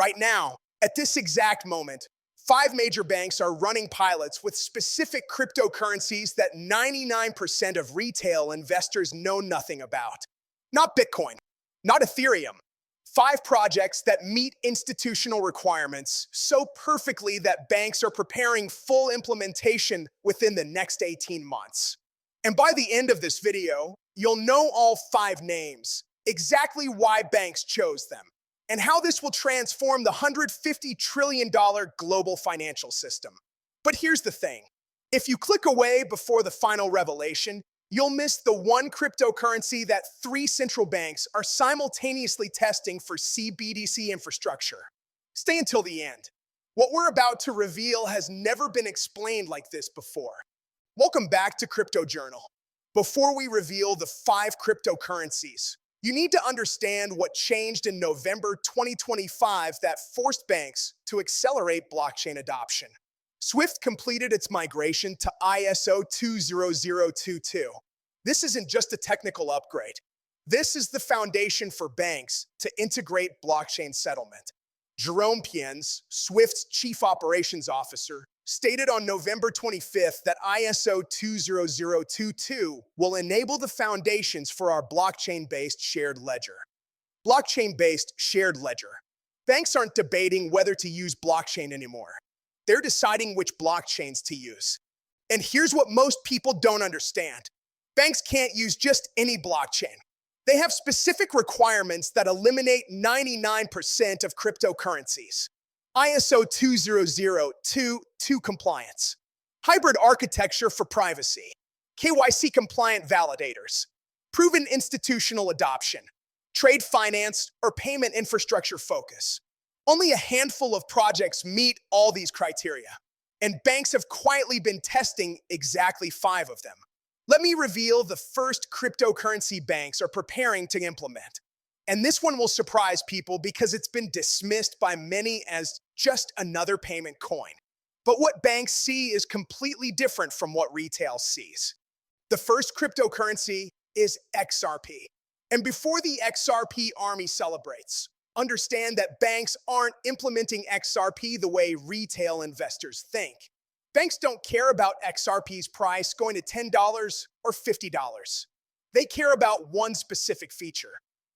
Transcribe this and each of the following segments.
Right now, at this exact moment, 5 major banks are running pilots with specific cryptocurrencies that 99% of retail investors know nothing about. Not Bitcoin, not Ethereum. 5 projects that meet institutional requirements so perfectly that banks are preparing full implementation within the next 18 months. And by the end of this video, you'll know all 5 names, exactly why banks chose them, and how this will transform the $150 trillion global financial system. But here's the thing. If you click away before the final revelation, you'll miss the one cryptocurrency that 3 central banks are simultaneously testing for CBDC infrastructure. Stay until the end. What we're about to reveal has never been explained like this before. Welcome back to Crypto Journal. Before we reveal the 5 cryptocurrencies, you need to understand what changed in November 2025 that forced banks to accelerate blockchain adoption. SWIFT completed its migration to ISO 20022. This isn't just a technical upgrade. This is the foundation for banks to integrate blockchain settlement. Jerome Pienz, SWIFT's chief operations officer, stated on November 25th that ISO 20022 will enable the foundations for our blockchain-based shared ledger. Blockchain-based shared ledger. Banks aren't debating whether to use blockchain anymore. They're deciding which blockchains to use. And here's what most people don't understand. Banks can't use just any blockchain. They have specific requirements that eliminate 99% of cryptocurrencies. ISO 20022 compliance. Hybrid architecture for privacy. KYC compliant validators. Proven institutional adoption. Trade finance or payment infrastructure focus. Only a handful of projects meet all these criteria, and banks have quietly been testing exactly 5 of them. Let me reveal the first cryptocurrency banks are preparing to implement. And this one will surprise people because it's been dismissed by many as just another payment coin. But what banks see is completely different from what retail sees. The first cryptocurrency is XRP. And before the XRP army celebrates, understand that banks aren't implementing XRP the way retail investors think. Banks don't care about XRP's price going to $10 or $50. They care about one specific feature: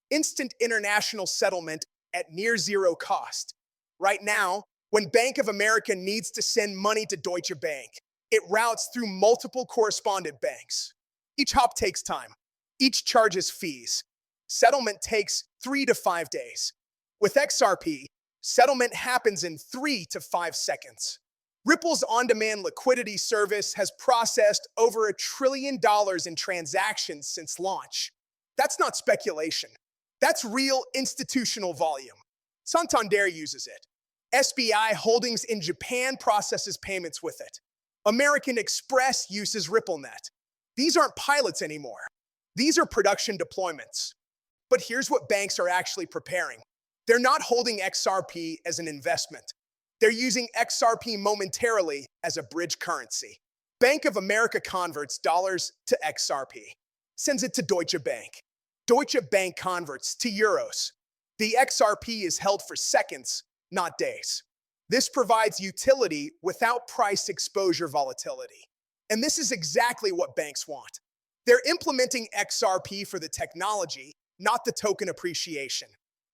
instant international settlement at near zero cost. Right now, when Bank of America needs to send money to Deutsche Bank, it routes through multiple correspondent banks. Each hop takes time. Each charges fees. Settlement takes 3 to 5 days. With XRP, settlement happens in 3 to 5 seconds. Ripple's on-demand liquidity service has processed over $1 trillion in transactions since launch. That's not speculation. That's real institutional volume. Santander uses it. SBI Holdings in Japan processes payments with it. American Express uses RippleNet. These aren't pilots anymore. These are production deployments. But here's what banks are actually preparing. They're not holding XRP as an investment. They're using XRP momentarily as a bridge currency. Bank of America converts dollars to XRP, sends it to Deutsche Bank. Deutsche Bank converts to euros. The XRP is held for seconds, not days. This provides utility without price exposure volatility. And this is exactly what banks want. They're implementing XRP for the technology, not the token appreciation.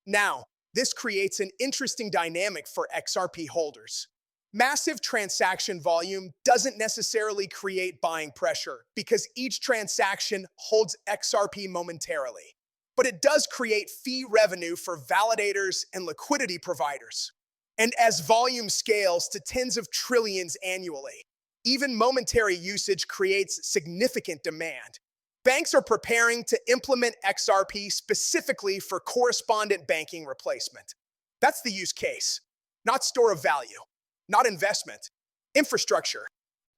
Now, this creates an interesting dynamic for XRP holders. Massive transaction volume doesn't necessarily create buying pressure because each transaction holds XRP momentarily. But it does create fee revenue for validators and liquidity providers. And as volume scales to tens of trillions annually, even momentary usage creates significant demand. Banks are preparing to implement XRP specifically for correspondent banking replacement. That's the use case, not store of value, not investment, infrastructure.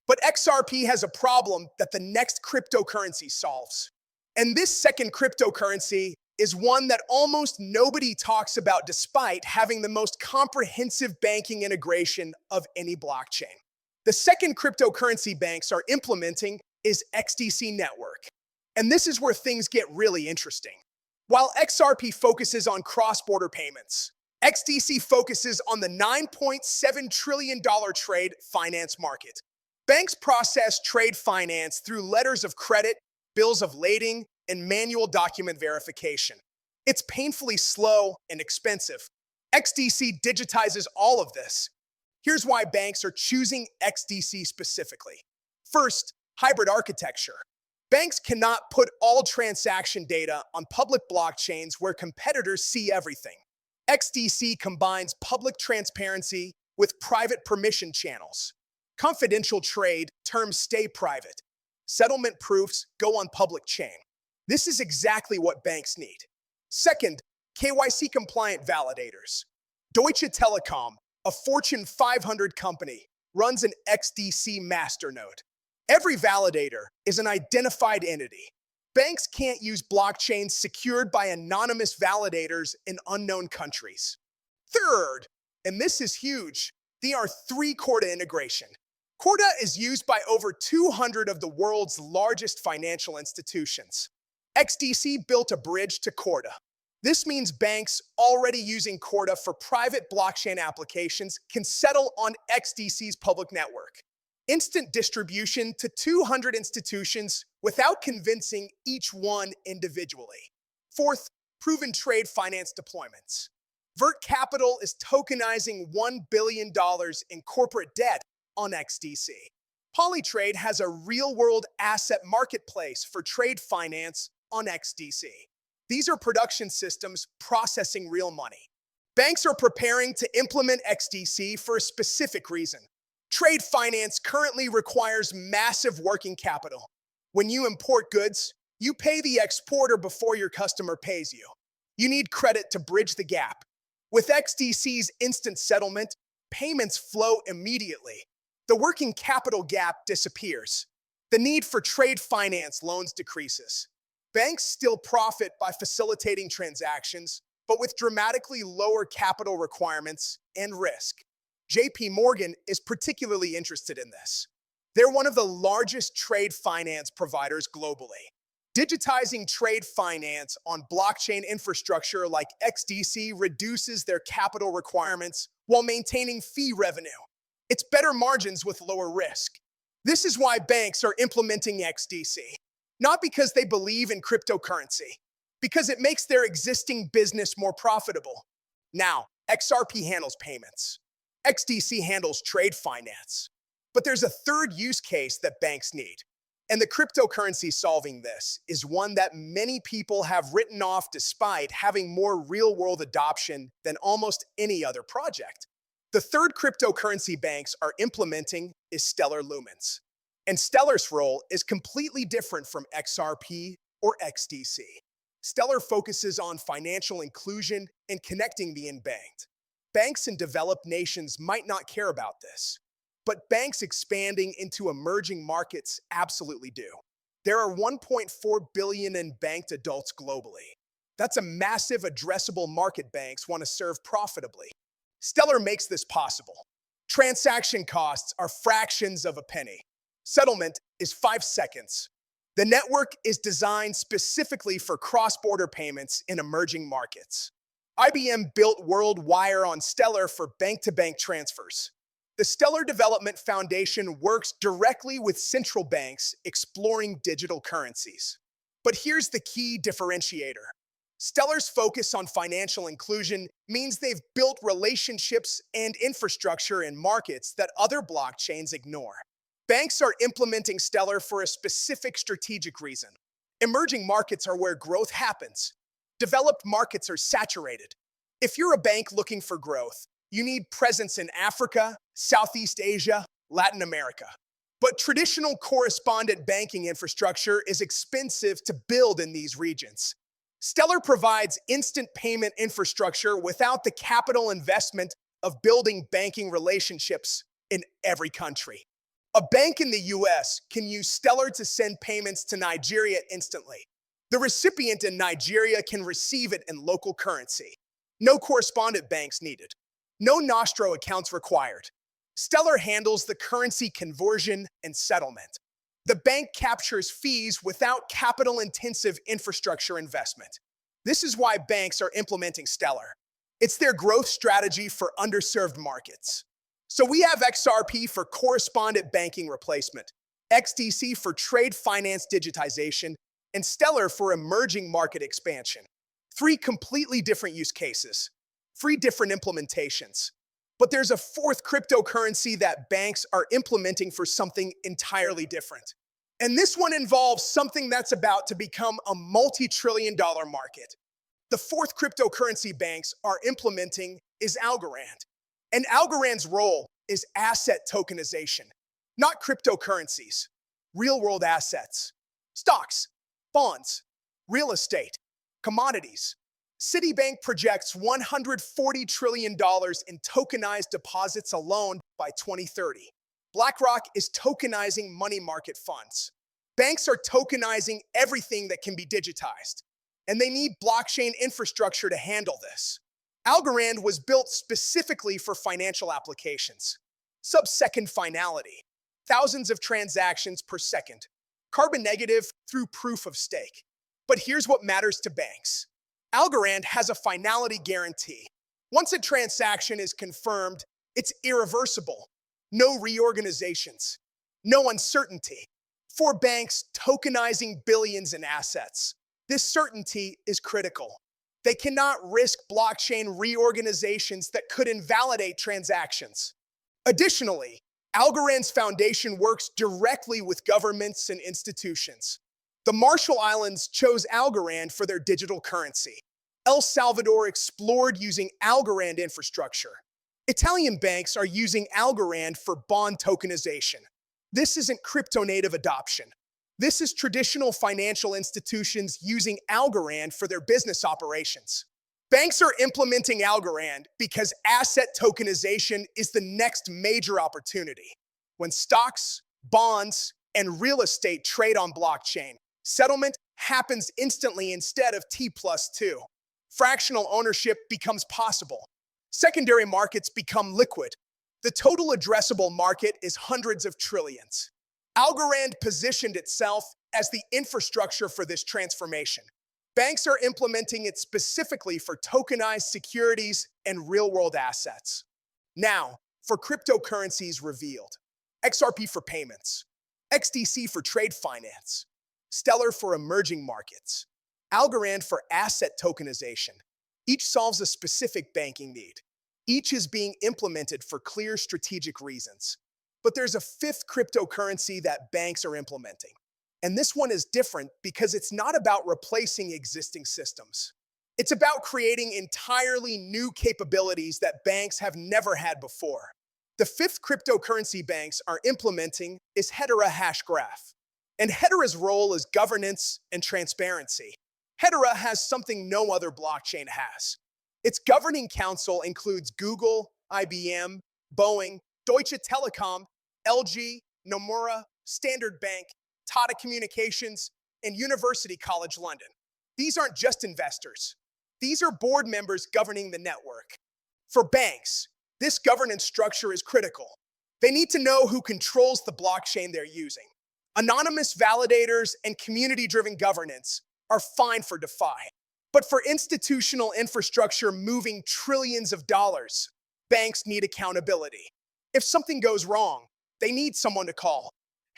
But XRP has a problem that the next cryptocurrency solves. And this second cryptocurrency is one that almost nobody talks about despite having the most comprehensive banking integration of any blockchain. The second cryptocurrency banks are implementing is XDC Network. And this is where things get really interesting. While XRP focuses on cross-border payments, XDC focuses on the $9.7 trillion trade finance market. Banks process trade finance through letters of credit, bills of lading, and manual document verification. It's painfully slow and expensive. XDC digitizes all of this. Here's why banks are choosing XDC specifically. First, hybrid architecture. Banks cannot put all transaction data on public blockchains where competitors see everything. XDC combines public transparency with private permission channels. Confidential trade terms stay private. Settlement proofs go on public chain. This is exactly what banks need. Second, KYC-compliant validators. Deutsche Telekom, a Fortune 500 company, runs an XDC masternode. Every validator is an identified entity. Banks can't use blockchains secured by anonymous validators in unknown countries. Third, and this is huge, the R3 Corda integration. Corda is used by over 200 of the world's largest financial institutions. XDC built a bridge to Corda. This means banks already using Corda for private blockchain applications can settle on XDC's public network. Instant distribution to 200 institutions without convincing each one individually. Fourth, proven trade finance deployments. Vert Capital is tokenizing $1 billion in corporate debt on XDC. Polytrade has a real-world asset marketplace for trade finance on XDC. These are production systems processing real money. Banks are preparing to implement XDC for a specific reason. Trade finance currently requires massive working capital. When you import goods, you pay the exporter before your customer pays you. You need credit to bridge the gap. With XDC's instant settlement, payments flow immediately. The working capital gap disappears. The need for trade finance loans decreases. Banks still profit by facilitating transactions, but with dramatically lower capital requirements and risk. JP Morgan is particularly interested in this. They're one of the largest trade finance providers globally. Digitizing trade finance on blockchain infrastructure like XDC reduces their capital requirements while maintaining fee revenue. It's better margins with lower risk. This is why banks are implementing XDC. Not because they believe in cryptocurrency, because it makes their existing business more profitable. Now, XRP handles payments. XDC handles trade finance. But there's a third use case that banks need. And the cryptocurrency solving this is one that many people have written off despite having more real-world adoption than almost any other project. The third cryptocurrency banks are implementing is Stellar Lumens. And Stellar's role is completely different from XRP or XDC. Stellar focuses on financial inclusion and connecting the unbanked. Banks in developed nations might not care about this, but banks expanding into emerging markets absolutely do. There are 1.4 billion unbanked adults globally. That's a massive addressable market banks want to serve profitably. Stellar makes this possible. Transaction costs are fractions of a penny. Settlement is 5 seconds. The network is designed specifically for cross-border payments in emerging markets. IBM built WorldWire on Stellar for bank-to-bank transfers. The Stellar Development Foundation works directly with central banks exploring digital currencies. But here's the key differentiator. Stellar's focus on financial inclusion means they've built relationships and infrastructure in markets that other blockchains ignore. Banks are implementing Stellar for a specific strategic reason. Emerging markets are where growth happens. Developed markets are saturated. If you're a bank looking for growth, you need presence in Africa, Southeast Asia, Latin America. But traditional correspondent banking infrastructure is expensive to build in these regions. Stellar provides instant payment infrastructure without the capital investment of building banking relationships in every country. A bank in the US can use Stellar to send payments to Nigeria instantly. The recipient in Nigeria can receive it in local currency. No correspondent banks needed. No Nostro accounts required. Stellar handles the currency conversion and settlement. The bank captures fees without capital-intensive infrastructure investment. This is why banks are implementing Stellar. It's their growth strategy for underserved markets. So we have XRP for correspondent banking replacement, XDC for trade finance digitization, and Stellar for emerging market expansion. Three completely different use cases, three different implementations. But there's a fourth cryptocurrency that banks are implementing for something entirely different. And this one involves something that's about to become a multi-trillion-dollar market. The fourth cryptocurrency banks are implementing is Algorand. And Algorand's role is asset tokenization, not cryptocurrencies, real-world assets, stocks, bonds, real estate, commodities. Citibank projects $140 trillion in tokenized deposits alone by 2030. BlackRock is tokenizing money market funds. Banks are tokenizing everything that can be digitized, and they need blockchain infrastructure to handle this. Algorand was built specifically for financial applications. Sub-second finality, thousands of transactions per second, carbon negative through proof of stake. But here's what matters to banks. Algorand has a finality guarantee. Once a transaction is confirmed, it's irreversible. No reorganizations, no uncertainty. For banks tokenizing billions in assets, this certainty is critical. They cannot risk blockchain reorganizations that could invalidate transactions. Additionally, Algorand's foundation works directly with governments and institutions. The Marshall Islands chose Algorand for their digital currency. El Salvador explored using Algorand infrastructure. Italian banks are using Algorand for bond tokenization. This isn't crypto-native adoption. This is traditional financial institutions using Algorand for their business operations. Banks are implementing Algorand because asset tokenization is the next major opportunity. When stocks, bonds, and real estate trade on blockchain, settlement happens instantly instead of T+2. Fractional ownership becomes possible. Secondary markets become liquid. The total addressable market is hundreds of trillions. Algorand positioned itself as the infrastructure for this transformation. Banks are implementing it specifically for tokenized securities and real-world assets. Now, for cryptocurrencies revealed. XRP for payments, XDC for trade finance, Stellar for emerging markets, Algorand for asset tokenization. Each solves a specific banking need. Each is being implemented for clear strategic reasons. But there's a fifth cryptocurrency that banks are implementing. And this one is different because it's not about replacing existing systems. It's about creating entirely new capabilities that banks have never had before. The fifth cryptocurrency banks are implementing is Hedera Hashgraph. And Hedera's role is governance and transparency. Hedera has something no other blockchain has. Its governing council includes Google, IBM, Boeing, Deutsche Telekom, LG, Nomura, Standard Bank, Tata Communications, and University College London. These aren't just investors. These are board members governing the network. For banks, this governance structure is critical. They need to know who controls the blockchain they're using. Anonymous validators and community-driven governance are fine for DeFi. But for institutional infrastructure moving trillions of dollars, banks need accountability. If something goes wrong, they need someone to call.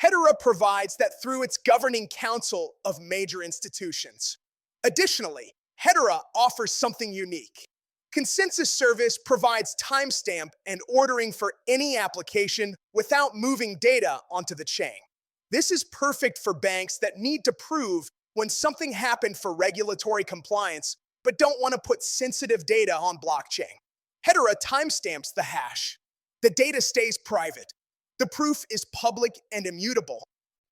Hedera provides that through its governing council of major institutions. Additionally, Hedera offers something unique. Consensus Service provides timestamp and ordering for any application without moving data onto the chain. This is perfect for banks that need to prove when something happened for regulatory compliance but don't want to put sensitive data on blockchain. Hedera timestamps the hash. The data stays private. The proof is public and immutable.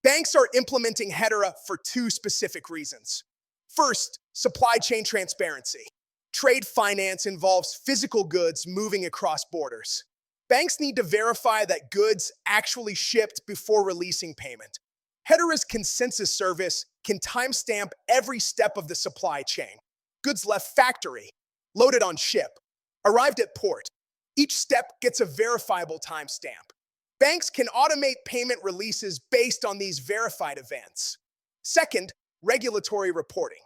Banks are implementing Hedera for two specific reasons. First, supply chain transparency. Trade finance involves physical goods moving across borders. Banks need to verify that goods actually shipped before releasing payment. Hedera's consensus service can timestamp every step of the supply chain. Goods left factory, loaded on ship, arrived at port. Each step gets a verifiable timestamp. Banks can automate payment releases based on these verified events. Second, regulatory reporting.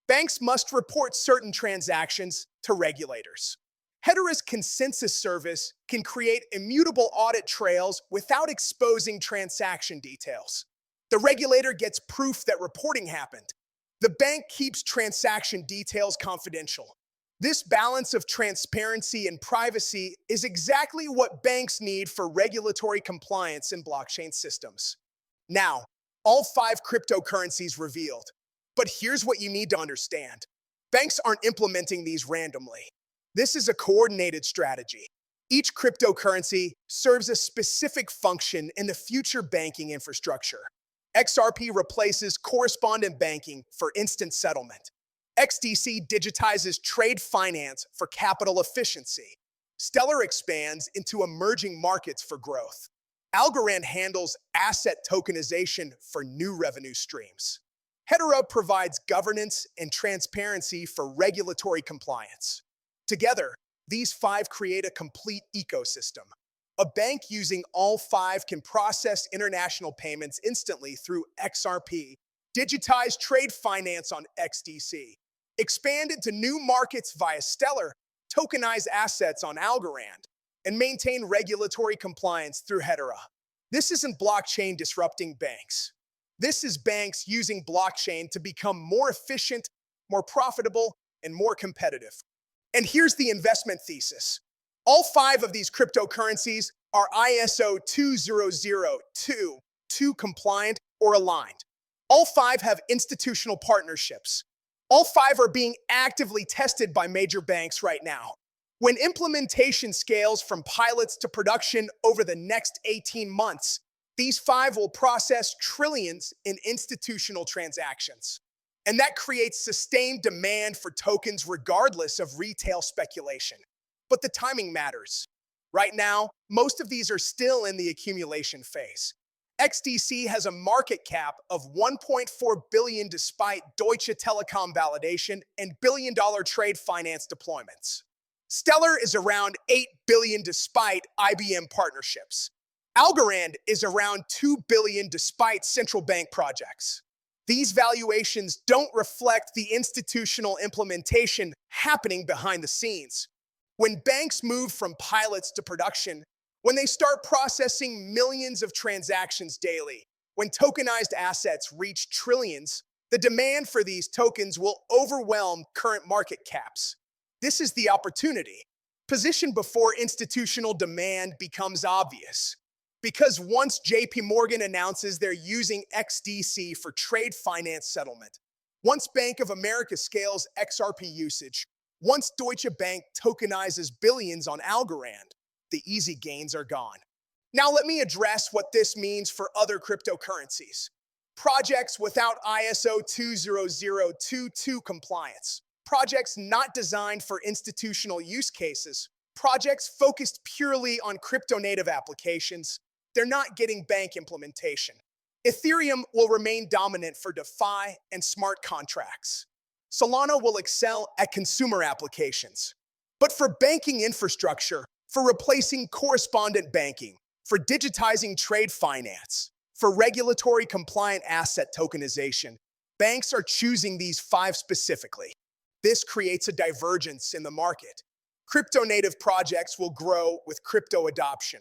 Banks must report certain transactions to regulators. Hedera's consensus service can create immutable audit trails without exposing transaction details. The regulator gets proof that reporting happened. The bank keeps transaction details confidential. This balance of transparency and privacy is exactly what banks need for regulatory compliance in blockchain systems. Now, all 5 cryptocurrencies revealed. But here's what you need to understand. Banks aren't implementing these randomly. This is a coordinated strategy. Each cryptocurrency serves a specific function in the future banking infrastructure. XRP replaces correspondent banking for instant settlement. XDC digitizes trade finance for capital efficiency. Stellar expands into emerging markets for growth. Algorand handles asset tokenization for new revenue streams. Hedera provides governance and transparency for regulatory compliance. Together, these 5 create a complete ecosystem. A bank using all 5 can process international payments instantly through XRP, digitize trade finance on XDC, expand into new markets via Stellar, tokenize assets on Algorand, and maintain regulatory compliance through Hedera. This isn't blockchain disrupting banks. This is banks using blockchain to become more efficient, more profitable, and more competitive. And here's the investment thesis. All 5 of these cryptocurrencies are ISO 20022 compliant or aligned. All 5 have institutional partnerships. All 5 are being actively tested by major banks right now. When implementation scales from pilots to production over the next 18 months, these 5 will process trillions in institutional transactions. And that creates sustained demand for tokens regardless of retail speculation. But the timing matters. Right now, most of these are still in the accumulation phase. XDC has a market cap of $1.4 billion despite Deutsche Telekom validation and billion-dollar trade finance deployments. Stellar is around $8 billion despite IBM partnerships. Algorand is around $2 billion despite central bank projects. These valuations don't reflect the institutional implementation happening behind the scenes. When banks move from pilots to production, when they start processing millions of transactions daily, when tokenized assets reach trillions, the demand for these tokens will overwhelm current market caps. This is the opportunity. Position before institutional demand becomes obvious. Because once JP Morgan announces they're using XDC for trade finance settlement, once Bank of America scales XRP usage, once Deutsche Bank tokenizes billions on Algorand, the easy gains are gone. Now let me address what this means for other cryptocurrencies. Projects without ISO 20022 compliance. Projects not designed for institutional use cases. Projects focused purely on crypto-native applications. They're not getting bank implementation. Ethereum will remain dominant for DeFi and smart contracts. Solana will excel at consumer applications. But for banking infrastructure, for replacing correspondent banking, for digitizing trade finance, for regulatory compliant asset tokenization, banks are choosing these 5 specifically. This creates a divergence in the market. Crypto-native projects will grow with crypto adoption,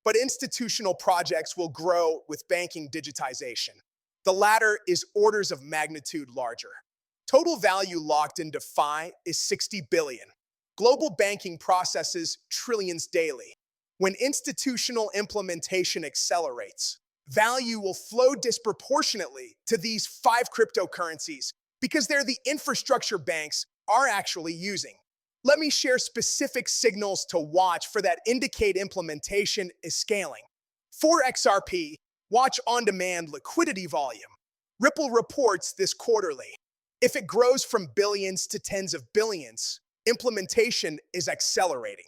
but institutional projects will grow with banking digitization. The latter is orders of magnitude larger. Total value locked in DeFi is $60 billion. Global banking processes trillions daily. When institutional implementation accelerates, value will flow disproportionately to these 5 cryptocurrencies because they're the infrastructure banks are actually using. Let me share specific signals to watch for that indicate implementation is scaling. For XRP, watch on-demand liquidity volume. Ripple reports this quarterly. If it grows from billions to tens of billions, implementation is accelerating.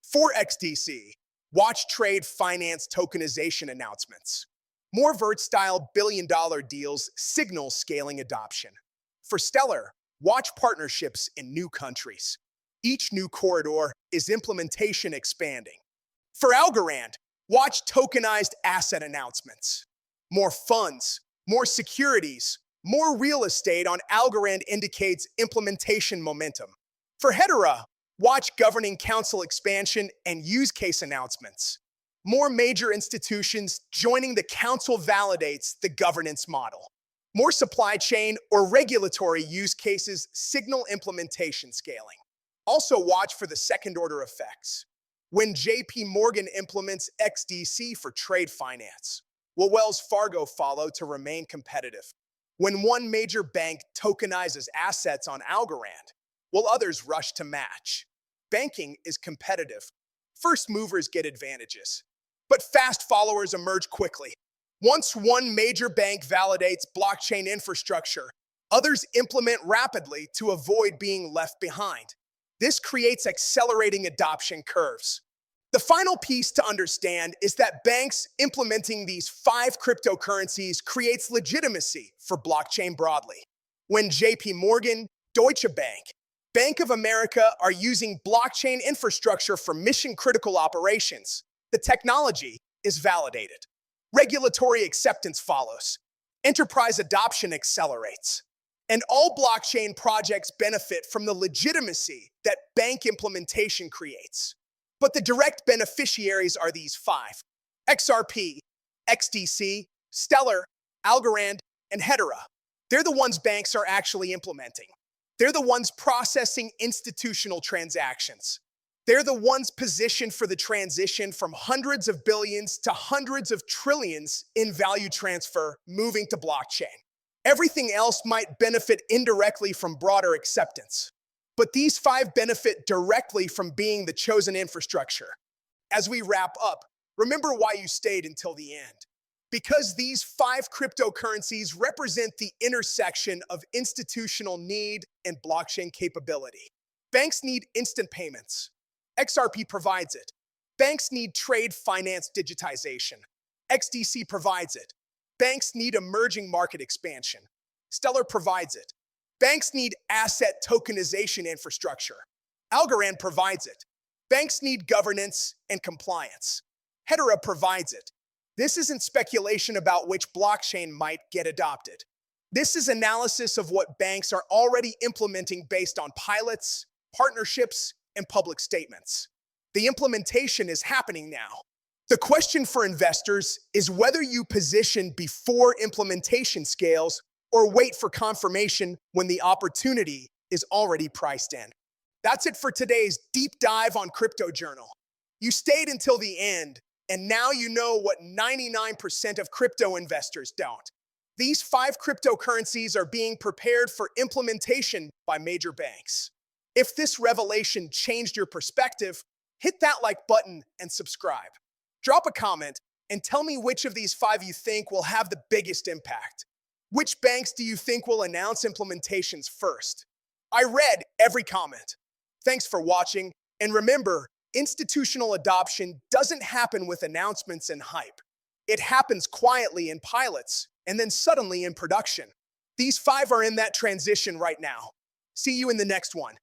For XDC, watch trade finance tokenization announcements. More vert-style billion-dollar deals signal scaling adoption. For Stellar, watch partnerships in new countries. Each new corridor is implementation expanding. For Algorand, watch tokenized asset announcements. More funds, more securities, more real estate on Algorand indicates implementation momentum. For Hedera, Watch governing council expansion and use case announcements. More major institutions joining the council validates the governance model. More supply chain or regulatory use cases signal implementation scaling. Also watch for the second order effects. When JP Morgan implements XDC for trade finance, will Wells Fargo follow to remain competitive? When one major bank tokenizes assets on Algorand, will others rush to match? Banking is competitive. First movers get advantages, but fast followers emerge quickly. Once one major bank validates blockchain infrastructure, others implement rapidly to avoid being left behind. This creates accelerating adoption curves. The final piece to understand is that banks implementing these 5 cryptocurrencies creates legitimacy for blockchain broadly. When JP Morgan, Deutsche Bank, Bank of America are using blockchain infrastructure for mission-critical operations, the technology is validated. Regulatory acceptance follows. Enterprise adoption accelerates. And all blockchain projects benefit from the legitimacy that bank implementation creates. But the direct beneficiaries are these 5: XRP, XDC, Stellar, Algorand, and Hedera. They're the ones banks are actually implementing. They're the ones processing institutional transactions. They're the ones positioned for the transition from hundreds of billions to hundreds of trillions in value transfer moving to blockchain. Everything else might benefit indirectly from broader acceptance. But these 5 benefit directly from being the chosen infrastructure. As we wrap up, remember why you stayed until the end. Because these 5 cryptocurrencies represent the intersection of institutional need and blockchain capability. Banks need instant payments. XRP provides it. Banks need trade finance digitization. XDC provides it. Banks need emerging market expansion. Stellar provides it. Banks need asset tokenization infrastructure. Algorand provides it. Banks need governance and compliance. Hedera provides it. This isn't speculation about which blockchain might get adopted. This is analysis of what banks are already implementing based on pilots, partnerships, and public statements. The implementation is happening now. The question for investors is whether you position before implementation scales or wait for confirmation when the opportunity is already priced in. That's it for today's deep dive on Crypto Journal. You stayed until the end, and now you know what 99% of crypto investors don't. These 5 cryptocurrencies are being prepared for implementation by major banks. If this revelation changed your perspective, hit that like button and subscribe. Drop a comment and tell me which of these 5 you think will have the biggest impact. Which banks do you think will announce implementations first? I read every comment. Thanks for watching, and remember, institutional adoption doesn't happen with announcements and hype. It happens quietly in pilots, and then suddenly in production. These 5 are in that transition right now. See you in the next one.